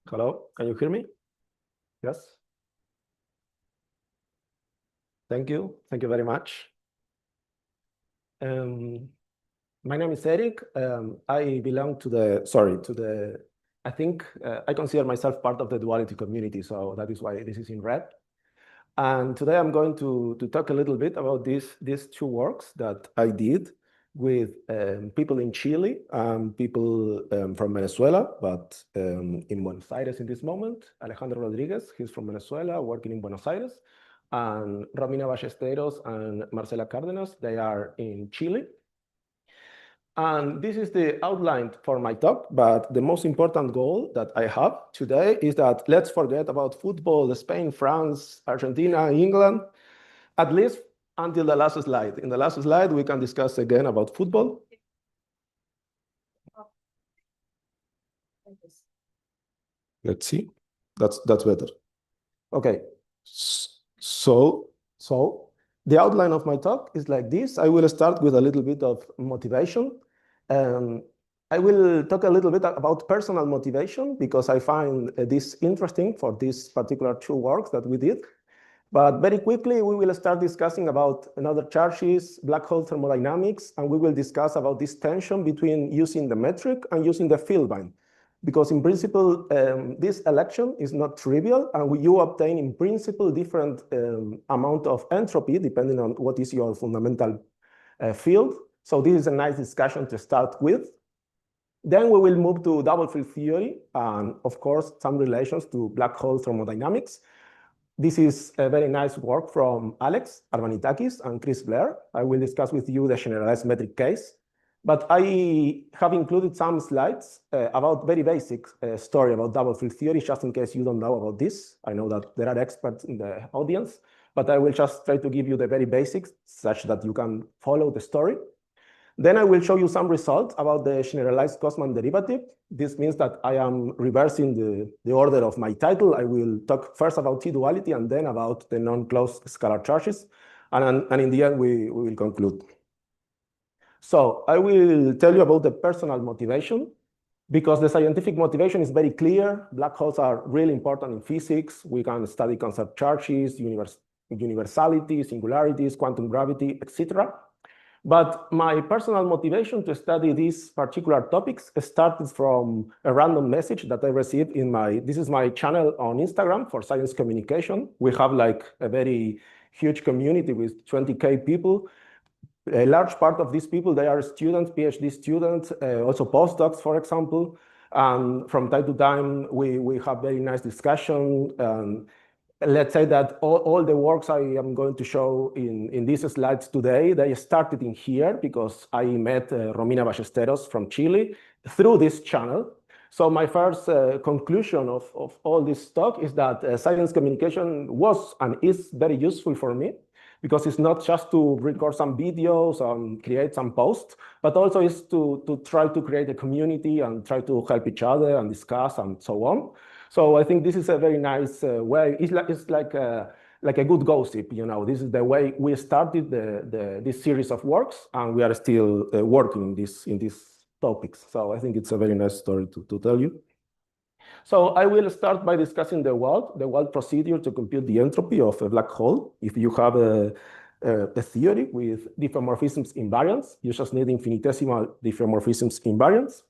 Hello, can you hear me? Yes. Thank you. Thank you very much. My name is Eric. I belong to the, I think I consider myself part of the duality community, so that is why this is in red. And today I'm going to talk a little bit about these two works that I did with people in Chile and people from Venezuela, but in Buenos Aires in this moment. Alejandro Rodriguez, he's from Venezuela, working in Buenos Aires. And Romina Ballesteros and Marcela Cárdenas, they are in Chile. And this is the outline for my talk, but the most important goal that I have today is that let's forget about football, Spain, France, Argentina, England, at least until the last slide. In the last slide, we can discuss again about football. Let's see. That's better. Okay. So the outline of my talk is like this. I will start with a little bit of motivation. I will talk a little bit about personal motivation because I find this interesting for these particular two works that we did. But very quickly, we will start discussing about another charges, black hole thermodynamics, and we will discuss about this tension between using the metric and using the field bind. Because in principle, this election is not trivial, and you obtain in principle different amount of entropy depending on what is your fundamental field. So this is a nice discussion to start with. Then we will move to double field theory, and of course, some relations to black hole thermodynamics. This is a very nice work from Alex Arbanitakis and Chris Blair. I will discuss with you the generalized metric case. But I have included some slides about very basic story about double field theory, just in case you don't know about this. I know that there are experts in the audience, but I will just try to give you the very basics such that you can follow the story. Then I will show you some results about the generalized Cosman derivative. This means that I am reversing the order of my title. I will talk first about T-duality and then about the non-closed scalar charges. And in the end, we will conclude. So I will tell you about the personal motivation, because the scientific motivation is very clear. Black holes are really important in physics. We can study concept charges, universality, singularities, quantum gravity, etc. But my personal motivation to study these particular topics started from a random message that I received in this is my channel on Instagram for science communication. We have like a very huge community with 20K people. A large part of these people, they are students, PhD students, also postdocs, for example. And from time to time, we have very nice discussion. Let's say that all the works I am going to show in these slides today, they started in here because I met Romina Ballesteros from Chile through this channel. So my first conclusion of all this talk is that science communication was and is very useful for me, because it's not just to record some videos and create some posts, but also is to try to create a community and try to help each other and discuss and so on. So I think this is a very nice way. It's like a good gossip, you know. This is the way we started this series of works, and we are still working in these topics. So I think it's a very nice story to tell you. So I will start by discussing the Wald procedure to compute the entropy of a black hole. If you have a theory with diffeomorphisms invariance, you just need infinitesimal diffeomorphisms invariance.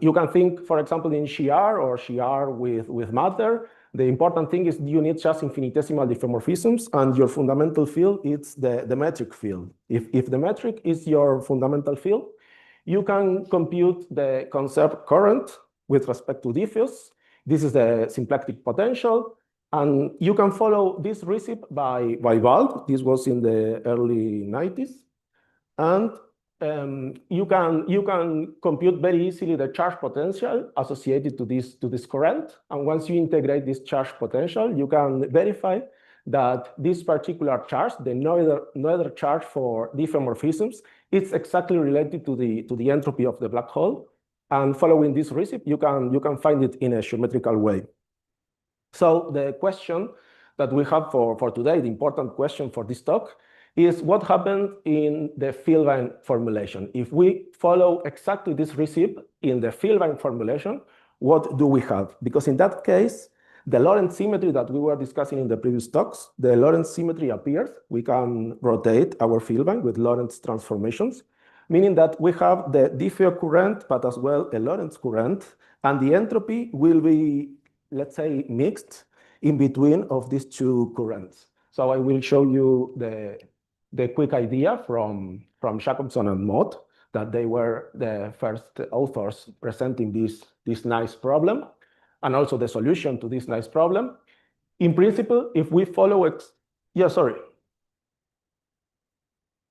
You can think, for example, in Shiar or Shiar with matter. The important thing is you need just infinitesimal diffeomorphisms, and your fundamental field is the metric field. If the metric is your fundamental field, you can compute the conserved current with respect to diffeos. This is the symplectic potential. And you can follow this recipe by Wald. This was in the early 90s. And you can compute very easily the charge potential associated to this current. And once you integrate this charge potential, you can verify that this particular charge, the Noether charge for diffeomorphisms, is exactly related to the entropy of the black hole. And following this recipe, you can find it in a geometrical way. So the question that we have for today, the important question for this talk, is what happened in the field-bind formulation. If we follow exactly this recipe in the field-bind formulation, what do we have? Because in that case, the Lorentz symmetry that we were discussing in the previous talks, the Lorentz symmetry appears. We can rotate our field bank with Lorentz transformations, meaning that we have the diffuse current, but as well a Lorentz current, and the entropy will be, let's say, mixed in between of these two currents. So I will show you the quick idea from Jacobson and Mott, that they were the first authors presenting this nice problem, and also the solution to this nice problem. In principle, if we follow it, yeah, sorry.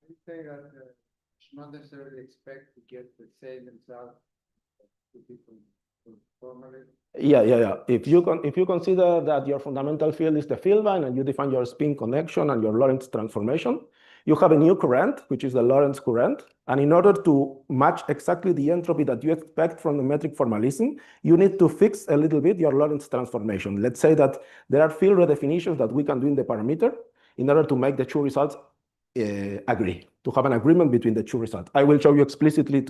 You say that you not necessarily expect to get the same result to different formally. Yeah. If you consider that your fundamental field is the field line and you define your spin connection and your Lorentz transformation, you have a new current, which is the Lorentz current. And in order to match exactly the entropy that you expect from the metric formalism, you need to fix a little bit your Lorentz transformation. Let's say that there are field redefinitions that we can do in the parameter in order to make the two results agree, to have an agreement between the two results. I will show you explicitly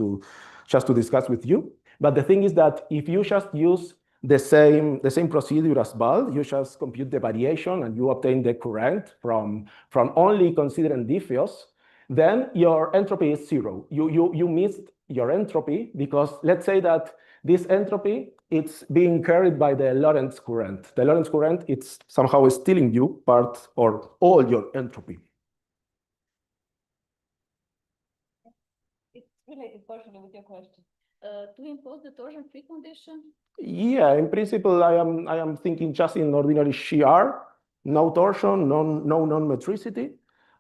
just to discuss with you. But the thing is that if you just use the same procedure as BAL, you just compute the variation and you obtain the current from only considering diffuse, then your entropy is zero. You missed your entropy because let's say that this entropy, it's being carried by the Lorentz current. The Lorentz current, it's somehow stealing you part or all your entropy. It's related partially with your question. To impose the torsion-free condition? Yeah, in principle, I am thinking just in ordinary shear, no torsion, no non-metricity,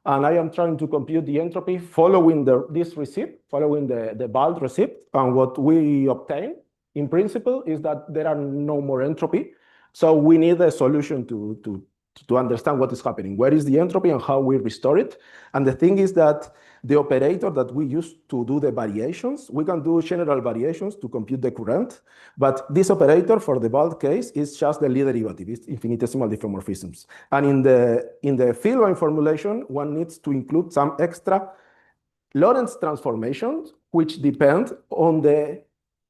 and I am trying to compute the entropy following this receipt, following the BALT receipt, and what we obtain, in principle, is that there are no more entropy. So we need a solution to understand what is happening. Where is the entropy and how we restore it? And the thing is that the operator that we use to do the variations, we can do general variations to compute the current, but this operator for the BALT case is just the Lie derivative, it's infinitesimal diffeomorphisms. And in the field line formulation, one needs to include some extra Lorentz transformations, which depend on the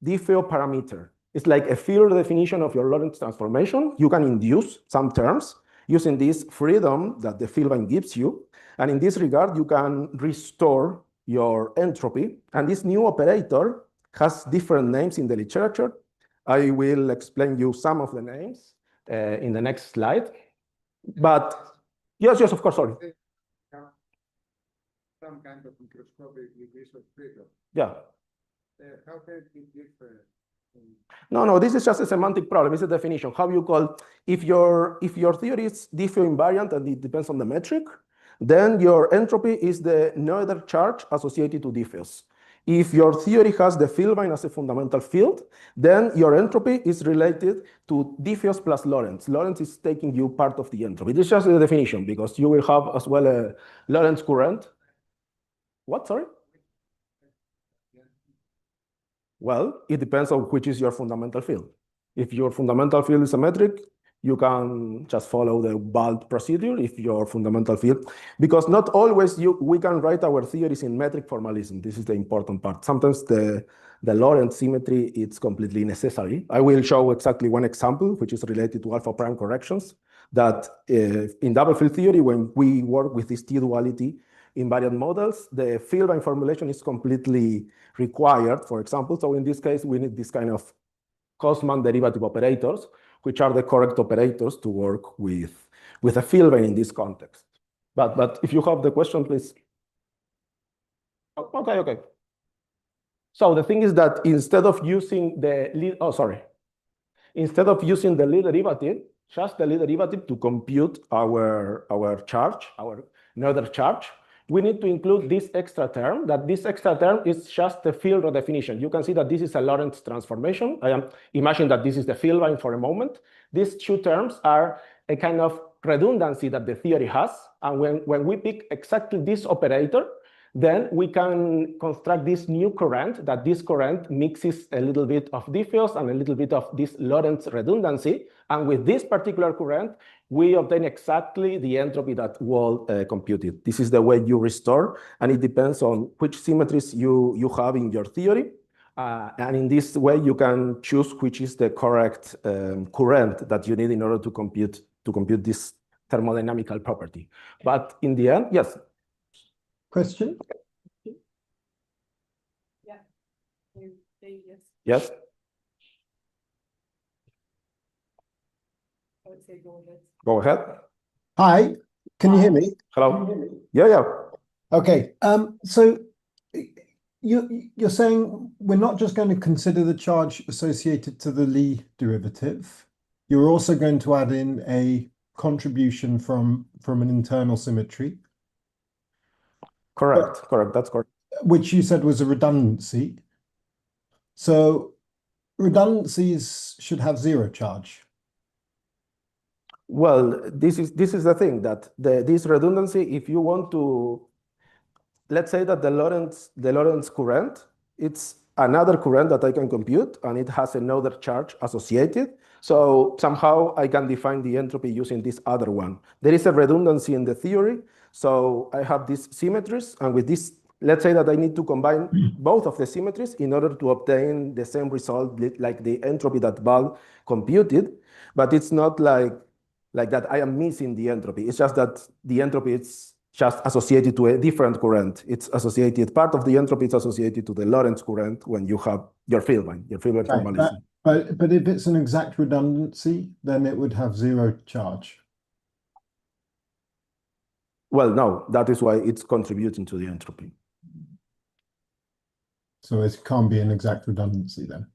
diffeo parameter. It's like a field definition of your Lorentz transformation. You can induce some terms using this freedom that the field line gives you. And in this regard, you can restore your entropy. And this new operator has different names in the literature. I will explain you some of the names in the next slide. But yes, of course, sorry. Some kind of microscopic degrees of freedom. Yeah. How can it be different? No, this is just a semantic problem. It's a definition. How you call, if your theory is diffeo invariant and it depends on the metric, then your entropy is the Noether charge associated to diffeos. If your theory has the field line as a fundamental field, then your entropy is related to diffeos plus Lorentz. Lorentz is taking you part of the entropy. This is just a definition because you will have as well a Lorentz current. What, sorry? Well, it depends on which is your fundamental field. If your fundamental field is a metric, you can just follow the BALT procedure if your fundamental field, because not always we can write our theories in metric formalism. This is the important part. Sometimes the Lorentz symmetry is completely necessary. I will show exactly one example, which is related to alpha prime corrections, that in double field theory, when we work with this T-duality invariant models, the field line formulation is completely required, for example. So in this case, we need this kind of Cosman derivative operators, which are the correct operators to work with a field line in this context. But if you have the question, please. Okay. So the thing is that instead of using the Lie derivative, just the Lie derivative to compute our charge, our Noether charge, we need to include this extra term, that this extra term is just the field redefinition. You can see that this is a Lorentz transformation. Imagine that this is the field line for a moment. These two terms are a kind of redundancy that the theory has. And when we pick exactly this operator, then we can construct this new current, that this current mixes a little bit of diffeos and a little bit of this Lorentz redundancy. And with this particular current, we obtain exactly the entropy that Wald computed. This is the way you restore, and it depends on which symmetries you have in your theory And in this way, you can choose which is the correct current that you need in order to compute this thermodynamical property. But in the end, yes. Question? Yeah. Yes. Yes. I would say go ahead. Go ahead. Hi, can you hear me? Hello. Yeah. Okay. So you're saying we're not just going to consider the charge associated to the Lie derivative. You're also going to add in a contribution from an internal symmetry. Correct. That's correct. Which you said was a redundancy. So redundancies should have zero charge. Well, this is the thing that this redundancy, if you want to, let's say that the Lorentz current, it's another current that I can compute, and it has another charge associated. So somehow I can define the entropy using this other one. There is a redundancy in the theory. So I have these symmetries, and with this, let's say that I need to combine both of the symmetries in order to obtain the same result, like the entropy that Val computed. But it's not like that I am missing the entropy. It's just that the entropy is just associated to a different current. It's associated, part of the entropy is associated to the Lorentz current when you have your field line formalism. But if it's an exact redundancy, then it would have zero charge. Well, no, that is why it's contributing to the entropy. So it can't be an exact redundancy then.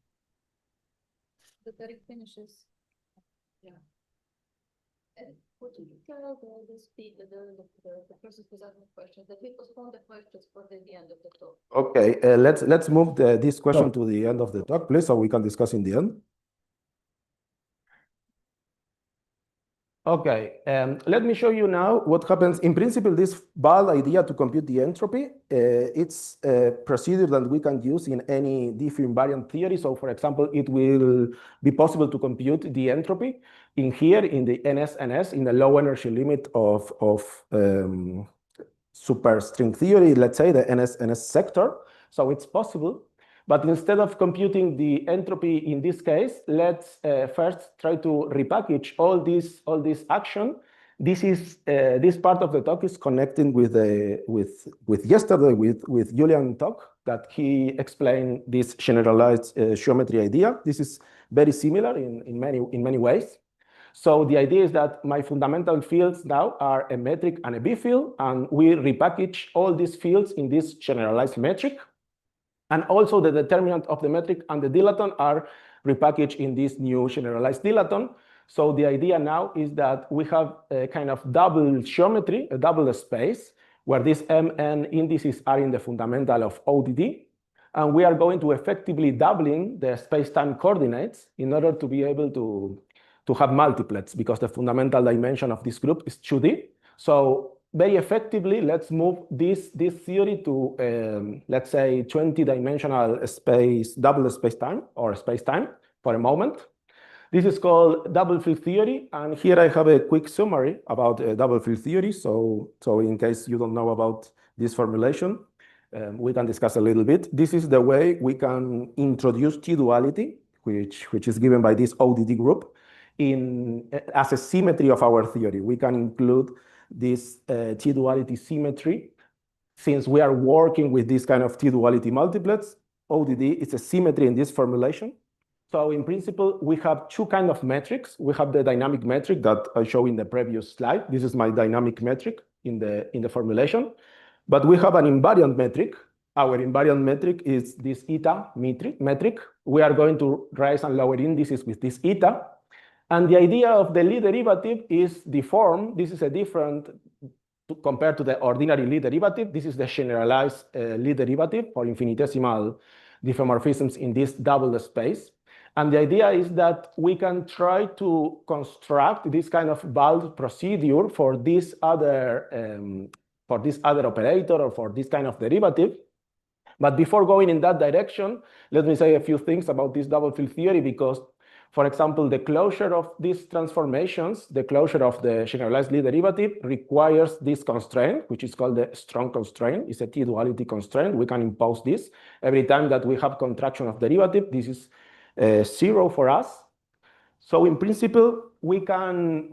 The theory finishes. Yeah. And would you tell the person who's asking questions that we postpone the questions for the end of the talk? Okay, let's move this question to the end of the talk, please, so we can discuss in the end. Okay, let me show you now what happens. In principle, this Val idea to compute the entropy, it's a procedure that we can use in any different invariant theory. So for example, it will be possible to compute the entropy in here in the NS, in the low energy limit of superstring theory, let's say the NS sector. So it's possible. But instead of computing the entropy in this case, let's first try to repackage all this action. This part of the talk is connecting with yesterday with Julian talk that he explained this generalized geometry idea. This is very similar in many ways. So the idea is that my fundamental fields now are a metric and a B field, and we repackage all these fields in this generalized metric. And also the determinant of the metric and the dilaton are repackaged in this new generalized dilaton. So the idea now is that we have a kind of double geometry, a double space, where these MN indices are in the fundamental of ODD. And we are going to effectively doubling the space-time coordinates in order to be able to have multiplets, because the fundamental dimension of this group is 2D. So very effectively, let's move this theory to, let's say, 20-dimensional space, double space-time or space-time for a moment. This is called double field theory. And here I have a quick summary about double field theory. So in case you don't know about this formulation, we can discuss a little bit. This is the way we can introduce T-duality, which is given by this ODD group, as a symmetry of our theory. We can include this T-duality symmetry. Since we are working with this kind of T-duality multiplets, ODD is a symmetry in this formulation. So in principle, we have two kinds of metrics. We have the dynamic metric that I showed in the previous slide. This is my dynamic metric in the formulation. But we have an invariant metric. Our invariant metric is this eta metric. We are going to raise and lower indices with this eta. And the idea of the Lie derivative is deformed. This is a different, compared to the ordinary Lie derivative. This is the generalized Lie derivative for infinitesimal diffeomorphisms in this double space. And the idea is that we can try to construct this kind of Val procedure for this other operator or for this kind of derivative. But before going in that direction, let me say a few things about this double field theory, because For example, the closure of these transformations, the closure of the generalized Lie derivative requires this constraint, which is called the strong constraint. It's a T-duality constraint. We can impose this. Every time that we have contraction of derivative, this is 0 for us. So in principle, we can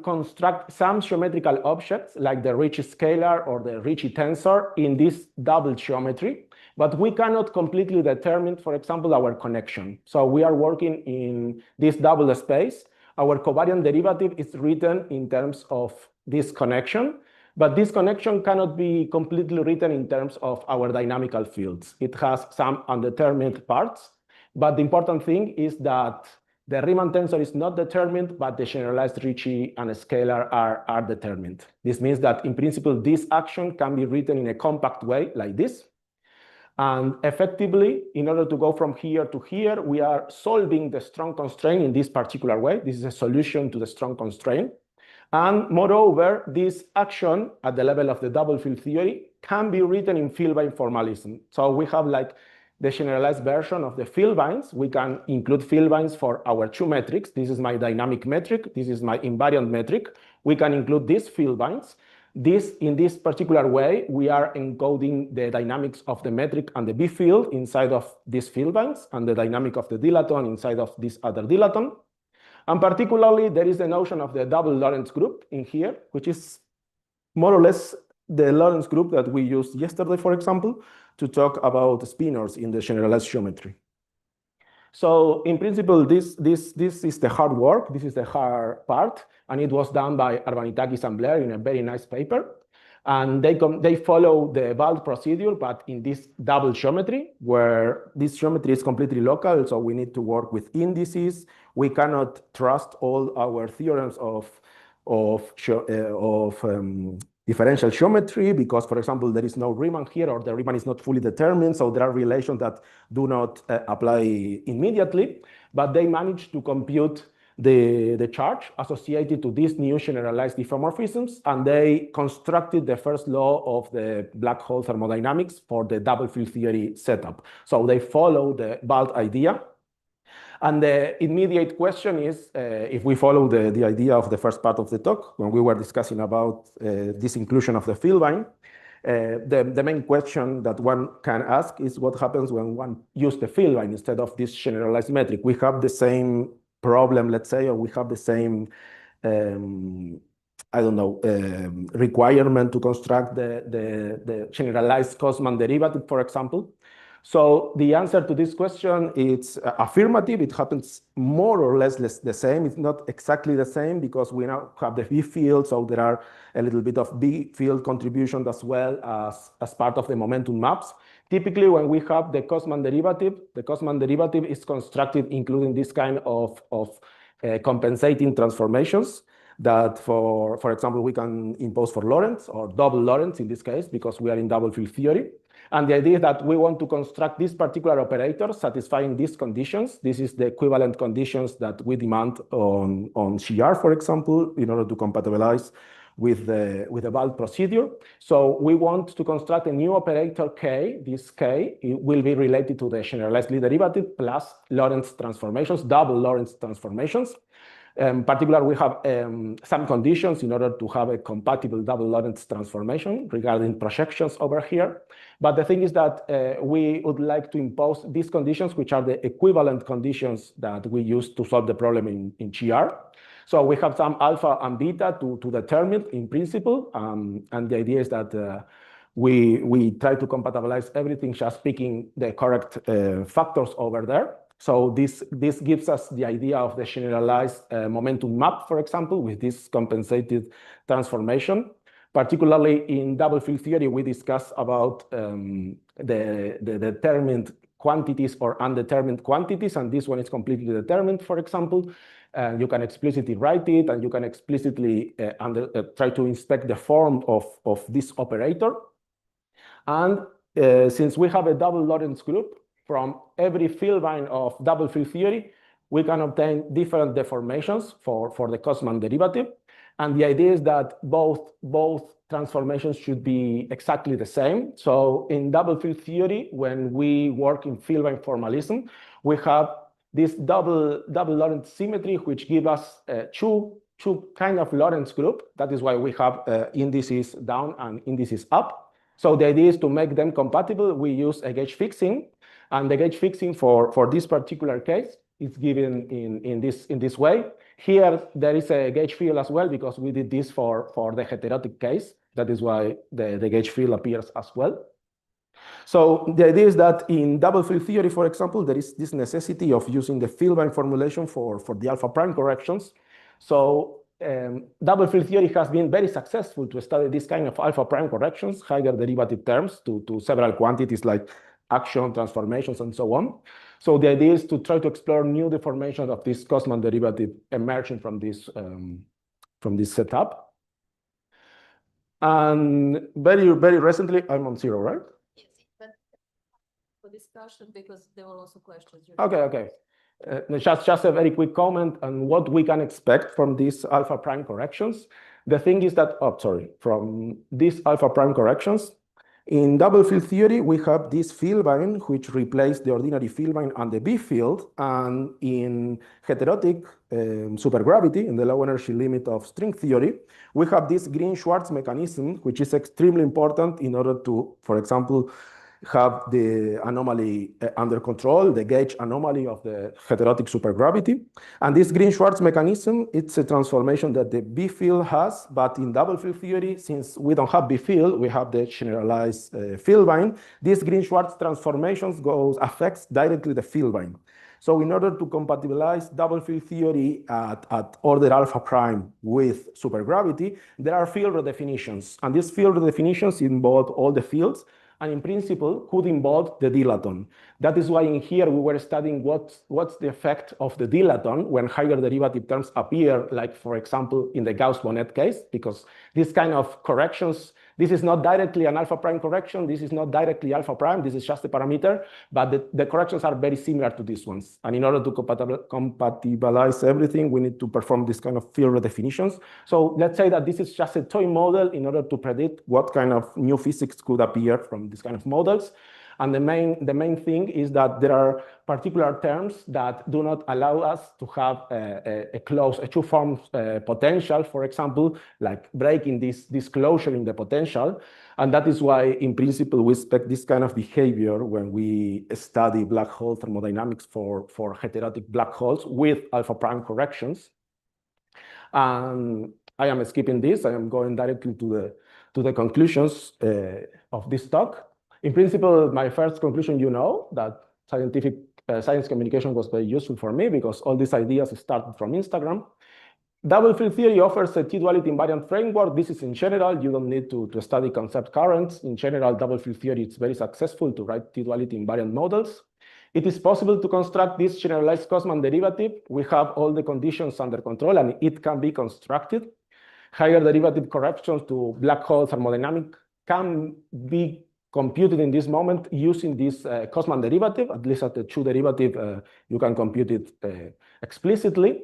construct some geometrical objects like the Ricci scalar or the Ricci tensor in this double geometry, but we cannot completely determine, for example, our connection. So we are working in this double space. Our covariant derivative is written in terms of this connection, but this connection cannot be completely written in terms of our dynamical fields. It has some undetermined parts, but the important thing is that the Riemann tensor is not determined, but the generalized Ricci and scalar are determined. This means that in principle, this action can be written in a compact way like this. And effectively, in order to go from here to here, we are solving the strong constraint in this particular way. This is a solution to the strong constraint. And moreover, this action at the level of the double field theory can be written in field-bind formalism. So we have like the generalized version of the field binds. We can include field binds for our two metrics. This is my dynamic metric. This is my invariant metric. We can include these field binds. In this particular way, we are encoding the dynamics of the metric and the B field inside of these field binds and the dynamic of the dilaton inside of this other dilaton. And particularly, there is the notion of the double Lorentz group in here, which is more or less the Lorentz group that we used yesterday, for example, to talk about spinors in the generalized geometry. So in principle, this is the hard work. This is the hard part. And it was done by Arbanitakis and Blair in a very nice paper. And they follow the Wald procedure, but in this double geometry, where this geometry is completely local. So we need to work with indices. We cannot trust all our theorems of differential geometry because, for example, there is no Riemann here or the Riemann is not fully determined. So there are relations that do not apply immediately, but they manage to compute the charge associated to these new generalized diffeomorphisms, and they constructed the first law of the black hole thermodynamics for the double field theory setup. So they follow the Wald idea. And the immediate question is, if we follow the idea of the first part of the talk, when we were discussing about this inclusion of the field bind, the main question that one can ask is what happens when one uses the field bind instead of this generalized metric. We have the same problem, let's say, or we have the same, I don't know, requirement to construct the generalized Cosman derivative, for example. So the answer to this question is affirmative. It happens more or less the same. It's not exactly the same because we now have the B field, so there are a little bit of B field contribution as well as part of the momentum maps. Typically, when we have the Cosman derivative is constructed including this kind of compensating transformations that, for example, we can impose for Lorentz or double Lorentz in this case because we are in double field theory. And the idea is that we want to construct this particular operator satisfying these conditions. This is the equivalent conditions that we demand on CR, for example, in order to compatibilize with the Wald procedure. So we want to construct a new operator K. This K will be related to the generalized Lie derivative plus Lorentz transformations, double Lorentz transformations. Particularly, we have some conditions in order to have a compatible double Lorentz transformation regarding projections over here. But the thing is that we would like to impose these conditions, which are the equivalent conditions that we use to solve the problem in GR. So we have some alpha and beta to determine in principle. And the idea is that we try to compatibilize everything, just picking the correct factors over there. So this gives us the idea of the generalized momentum map, for example, with this compensated transformation. Particularly in double field theory, we discuss about the determined quantities or undetermined quantities, and this one is completely determined, for example. You can explicitly write it, and you can explicitly try to inspect the form of this operator. And since we have a double Lorentz group, from every field bind of double field theory, we can obtain different deformations for the Cosman derivative. And the idea is that both transformations should be exactly the same. So in double field theory, when we work in field bind formalism, we have this double Lorentz symmetry, which give us two kind of Lorentz group. That is why we have indices down and indices up. So the idea is to make them compatible. We use a gauge fixing, and the gauge fixing for this particular case is given in this way. Here there is a gauge field as well, because we did this for the heterotic case. That is why the gauge field appears as well. So the idea is that in double field theory, for example, there is this necessity of using the Filbine formulation for the alpha prime corrections. So double field theory has been very successful to study this kind of alpha prime corrections, higher derivative terms to several quantities like action, transformations, and so on. So the idea is to try to explore new deformations of this Cosman derivative emerging from this setup. And very recently, I'm on 0, right? Yes, but for discussion, because there were also questions. Okay. Just a very quick comment on what we can expect from these alpha prime corrections. The thing is that, from these alpha prime corrections, in double field theory, we have this Filbine, which replaces the ordinary Filbine and the B field. And in heterotic supergravity, in the low energy limit of string theory, we have this Green-Schwarz mechanism, which is extremely important in order to, for example, have the anomaly under control, the gauge anomaly of the heterotic supergravity. And this Green-Schwarz mechanism, it's a transformation that the B field has, but in double field theory, since we don't have B field, we have the generalized Filbine. This Green-Schwarz transformations affects directly the Filbine. So in order to compatibilize double field theory at order alpha prime with supergravity, there are field redefinitions. And these field redefinitions involve all the fields, and in principle could involve the dilaton. That is why in here we were studying what's the effect of the dilaton when higher derivative terms appear, like for example in the Gauss-Bonnet case, because this kind of corrections, this is not directly an alpha prime correction, this is not directly alpha prime, this is just a parameter, but the corrections are very similar to these ones. And in order to compatibilize everything, we need to perform this kind of field redefinitions. So let's say that this is just a toy model in order to predict what kind of new physics could appear from these kind of models. And the main thing is that there are particular terms that do not allow us to have a two-form potential, for example, like breaking this closure in the potential. And that is why, in principle, we expect this kind of behavior when we study black hole thermodynamics for heterotic black holes with alpha prime corrections. And I am skipping this. I am going directly to the conclusions of this talk. In principle, my first conclusion, that science communication was very useful for me because all these ideas started from Instagram. Double field theory offers a T-duality invariant framework. This is in general. You don't need to study concept currents. In general, double field theory is very successful to write T-duality invariant models. It is possible to construct this generalized Cosman derivative. We have all the conditions under control, and it can be constructed. Higher derivative corrections to black hole thermodynamics can be computed in this moment using this Cosman derivative. At least at the two derivative, you can compute it explicitly.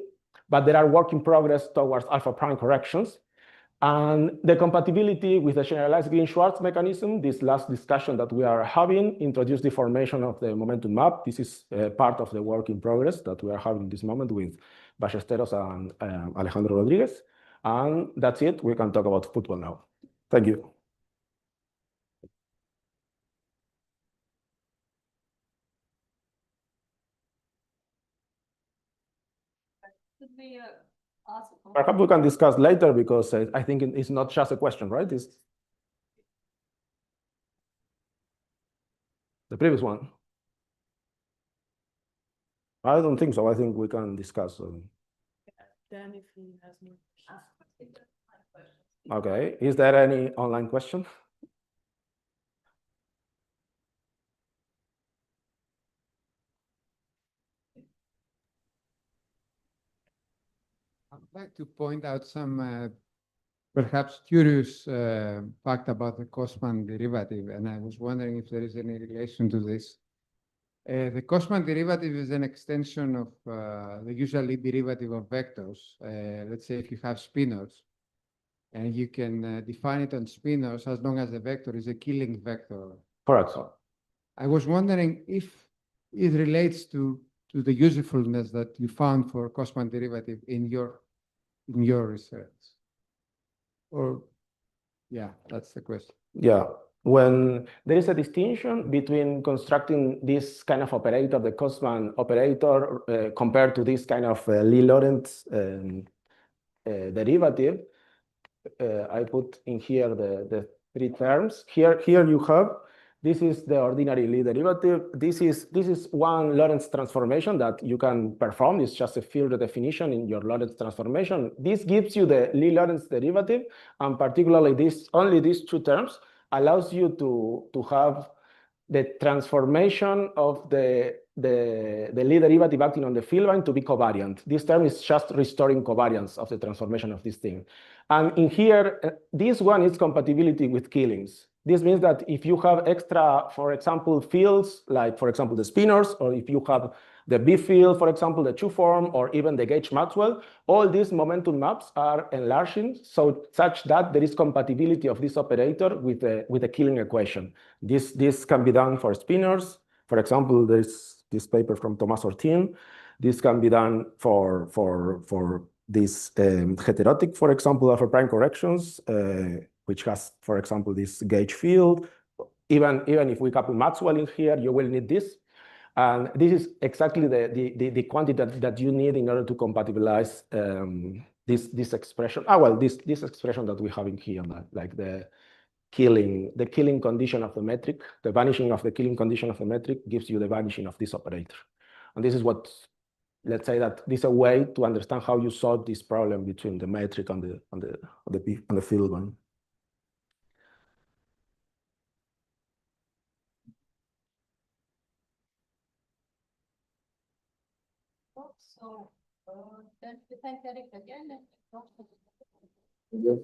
But there are work in progress towards alpha prime corrections. And the compatibility with the generalized Green-Schwarz mechanism, this last discussion that we are having, introduced deformation of the momentum map. This is part of the work in progress that we are having this moment with Ballesteros and Alejandro Rodriguez. And that's it. We can talk about football now. Thank you. Could we ask? Perhaps we can discuss later because I think it's not just a question, right? It's the previous one. I don't think so. I think we can discuss. Then if he has more questions. Okay. Is there any online question? I'd like to point out some perhaps curious fact about the Cosman derivative, and I was wondering if there is any relation to this. The Cosman derivative is an extension of the usual derivative of vectors. Let's say if you have spinors, and you can define it on spinors as long as the vector is a Killing vector. Correct. I was wondering if it relates to to the usefulness that you found for Cosman derivative in your research? Or, yeah, that's the question. Yeah. When there is a distinction between constructing this kind of operator, the Cosman operator, compared to this kind of Lie-Lorentz derivative, I put in here the three terms. Here you have, this is the ordinary Lie derivative. This is one Lorentz transformation that you can perform. It's just a field definition in your Lorentz transformation. This gives you the Lie-Lorentz derivative, and particularly only these two terms allows you to have the transformation of the Lie derivative acting on the field line to be covariant. This term is just restoring covariance of the transformation of this thing. And in here, this one is compatibility with Killings. This means that if you have extra, for example, fields, like for example, the spinors, or if you have the B field, for example, the two form, or even the gauge Maxwell, all these momentum maps are enlarging such that there is compatibility of this operator with the Killing equation. This can be done for spinors. For example, there's this paper from Thomas Ortin. This can be done for this heterotic, for example, alpha prime corrections, which has, for example, this gauge field. Even if we couple Maxwell in here, you will need this. And this is exactly the quantity that you need in order to compatibilize this expression. This expression that we have in here, like the killing condition of the metric, the vanishing of the killing condition of the metric gives you the vanishing of this operator. And this is what, let's say that this is a way to understand how you solve this problem between the metric and the field one. So then we thank Eric again. Yes.